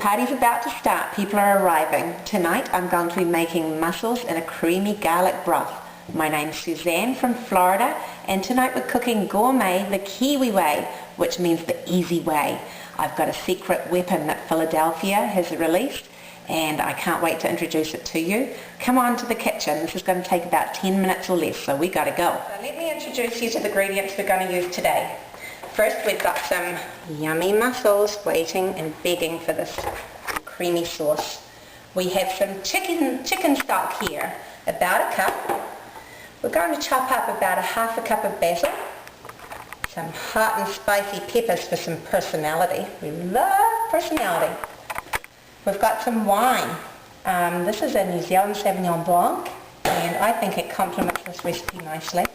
party's about to start. People are arriving. Tonight I'm going to be making mussels in a creamy garlic broth. My name's Suzanne from Florida, and tonight we're cooking gourmet the Kiwi way, which means the easy way. I've got a secret weapon that Philadelphia has released, and I can't wait to introduce it to you. Come on to the kitchen. This is going to take about 10 minutes or less, so we got to go. So let me introduce you to the ingredients we're going to use today. First, we've got some yummy mussels waiting and begging for this creamy sauce. We have some chicken stock here, about a cup. We're going to chop up about half a cup of basil, some hot and spicy peppers for some personality. We love personality. We've got some wine. This is a New Zealand Sauvignon Blanc, and I think it complements this recipe nicely.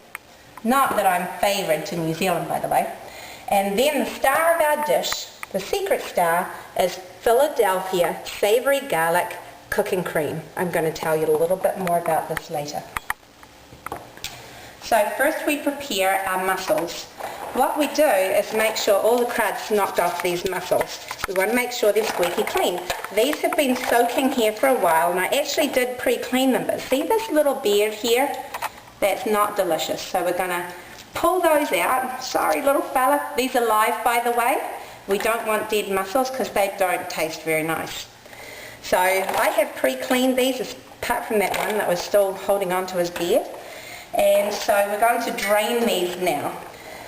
Not that I'm favoured to New Zealand, by the way. And then the star of our dish, the secret star, is Philadelphia Savoury Garlic Cooking Cream. I'm going to tell you a little bit more about this later. So first we prepare our mussels. What we do is make sure all the crud's knocked off these mussels. We want to make sure they're squeaky clean. These have been soaking here for a while, and I actually did pre-clean them, but see this little beard here? That's not delicious. So we're going to pull those out. Sorry little fella, these are live by the way. We don't want dead mussels because they don't taste very nice. So I have pre-cleaned these apart from that one that was still holding on to his beard. And so we're going to drain these now.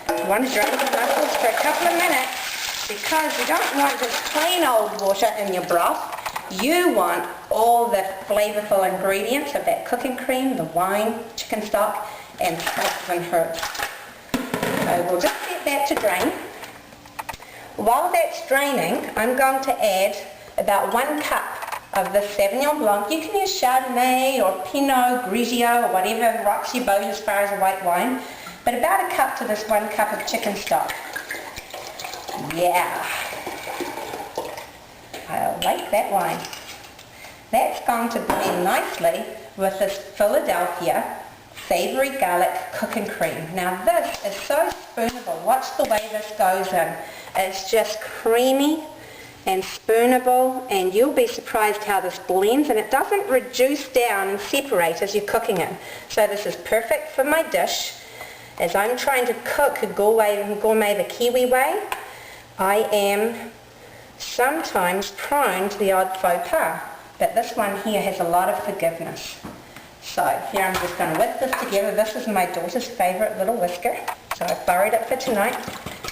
You want to drain the mussels for a couple of minutes because you don't want just plain old water in your broth. You want all the flavourful ingredients of that cooking cream, the wine, chicken stock, and spices and herbs. So we'll just set that to drain. While that's draining, I'm going to add about 1 cup of the Sauvignon Blanc. You can use Chardonnay or Pinot Grigio or whatever rocks your boat as far as a white wine, but about a cup to this 1 cup of chicken stock. Yeah, I like that wine. That's going to blend nicely with this Philadelphia Savoury Garlic Cooking Cream. Now this is so spoonable. Watch the way this goes in. It's just creamy and spoonable, and you'll be surprised how this blends, and it doesn't reduce down and separate as you're cooking it. So this is perfect for my dish. As I'm trying to cook gourmet the Kiwi way, I am sometimes prone to the odd faux pas, but this one here has a lot of forgiveness. So here I'm just going to whisk this together. This is my daughter's favourite little whisker, so I've borrowed it for tonight.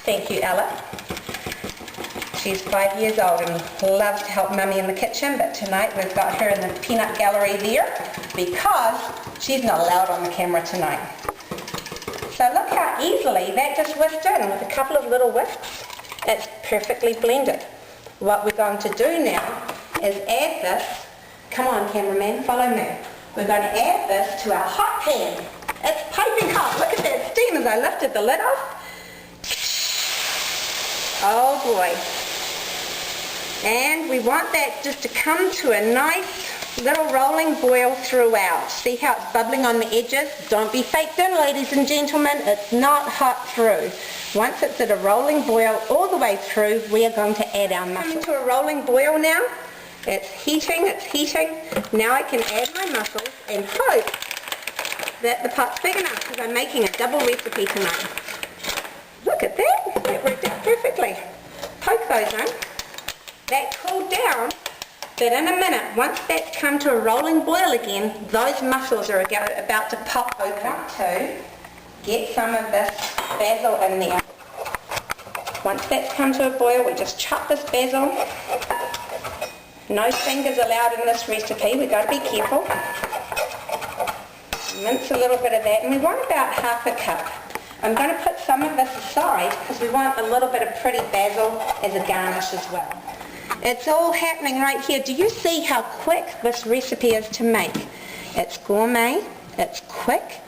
Thank you, Ella. She's 5 years old and loves to help Mummy in the kitchen, but tonight we've got her in the peanut gallery there because she's not allowed on the camera tonight. So look how easily that just whisked in with a couple of little whisks. It's perfectly blended. What we're going to do now is add this. Come on, cameraman, follow me. We're going to add this to our hot pan. It's piping hot. Look at that steam as I lifted the lid off. Oh boy. And we want that just to come to a nice little rolling boil throughout. See how it's bubbling on the edges? Don't be faked in, ladies and gentlemen. It's not hot through. Once it's at a rolling boil all the way through, we are going to add our mussels. Coming to a rolling boil now. It's heating, it's heating. Now I can add my mussels and hope that the pot's big enough because I'm making a double recipe tonight. Look at that. It worked out perfectly. Poke those in. That cooled down, but in a minute, once that's come to a rolling boil again, those mussels are about to pop open. To get some of this basil in there. Once that's come to a boil, we just chop this basil. No fingers allowed in this recipe, we've got to be careful. Mince a little bit of that, and we want about half a cup. I'm going to put some of this aside because we want a little bit of pretty basil as a garnish as well. It's all happening right here. Do you see how quick this recipe is to make? It's gourmet, it's quick,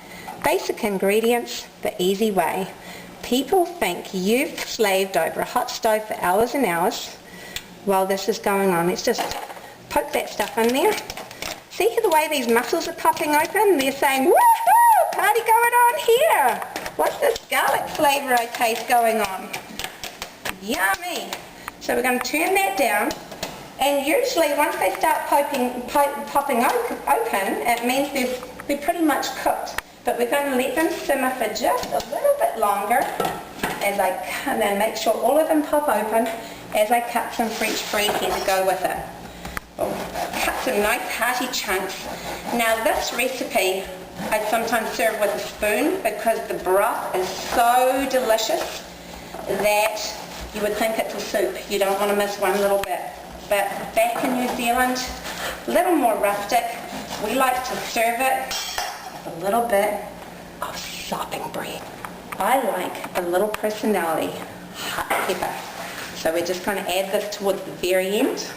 basic ingredients, the easy way. People think you've slaved over a hot stove for hours and hours while this is going on. Let's just poke that stuff in there. See the way these mussels are popping open? They're saying, woohoo, party going on here. What's this garlic flavour I taste going on? Yummy. So we're going to turn that down And usually once they start popping open, it means they're pretty much cooked. But we're going to let them simmer for just a little bit longer as I cut, and make sure all of them pop open as I cut some French bread here to go with it. Cut some nice hearty chunks. Now this recipe I sometimes serve with a spoon because the broth is so delicious that you would think it's a soup. You don't want to miss one little bit. But back in New Zealand, a little more rustic, we like to serve it with a little bit of sopping bread. I like a little personality, hot pepper. So we're just going to add this towards the very end.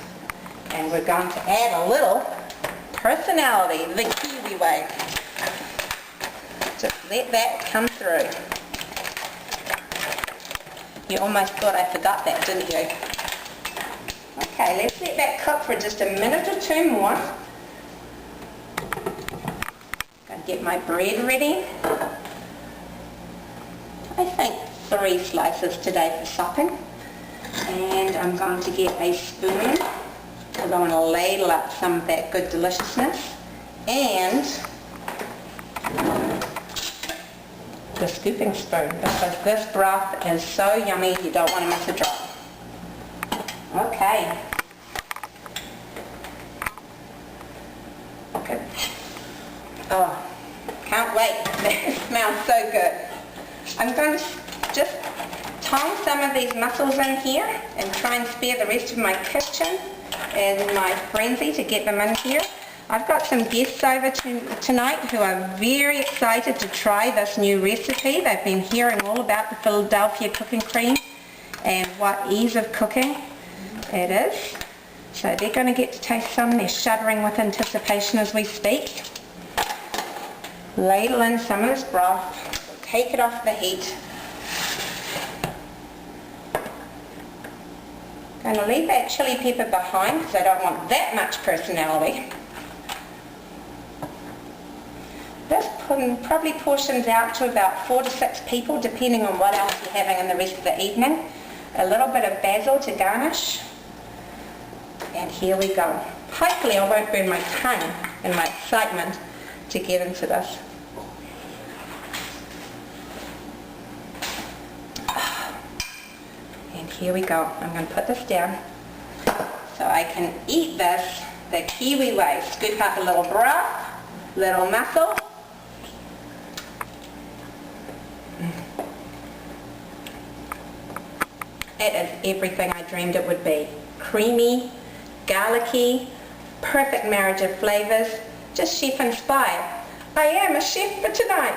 And we're going to add a little personality, the Kiwi way. Just let that come through. You almost thought I forgot that, didn't you? Okay, let's let that cook for just a minute or two more. Going to get my bread ready. I think 3 slices today for sopping. And I'm going to get a spoon because I want to ladle up some of that good deliciousness. And the scooping spoon, because this broth is so yummy you don't want to miss a drop. Okay. Good. Oh, can't wait. That smells so good. I'm going to just tong some of these mussels in here and try and spare the rest of my kitchen in my frenzy to get them in here. I've got some guests over tonight who are very excited to try this new recipe. They've been hearing all about the Philadelphia cooking cream and what ease of cooking it is. So they're going to get to taste some. They're shuddering with anticipation as we speak. Ladle in some of this broth. Take it off the heat. Going to leave that chili pepper behind because I don't want that much personality. This probably portions out to about 4 to 6 people depending on what else you're having in the rest of the evening. A little bit of basil to garnish. And here we go. Hopefully I won't burn my tongue in my excitement to get into this. And here we go. I'm going to put this down so I can eat this the Kiwi way. Scoop up a little broth, little mussel. It is everything I dreamed it would be. Creamy, garlicky, perfect marriage of flavours, just chef inspired. I am a chef for tonight.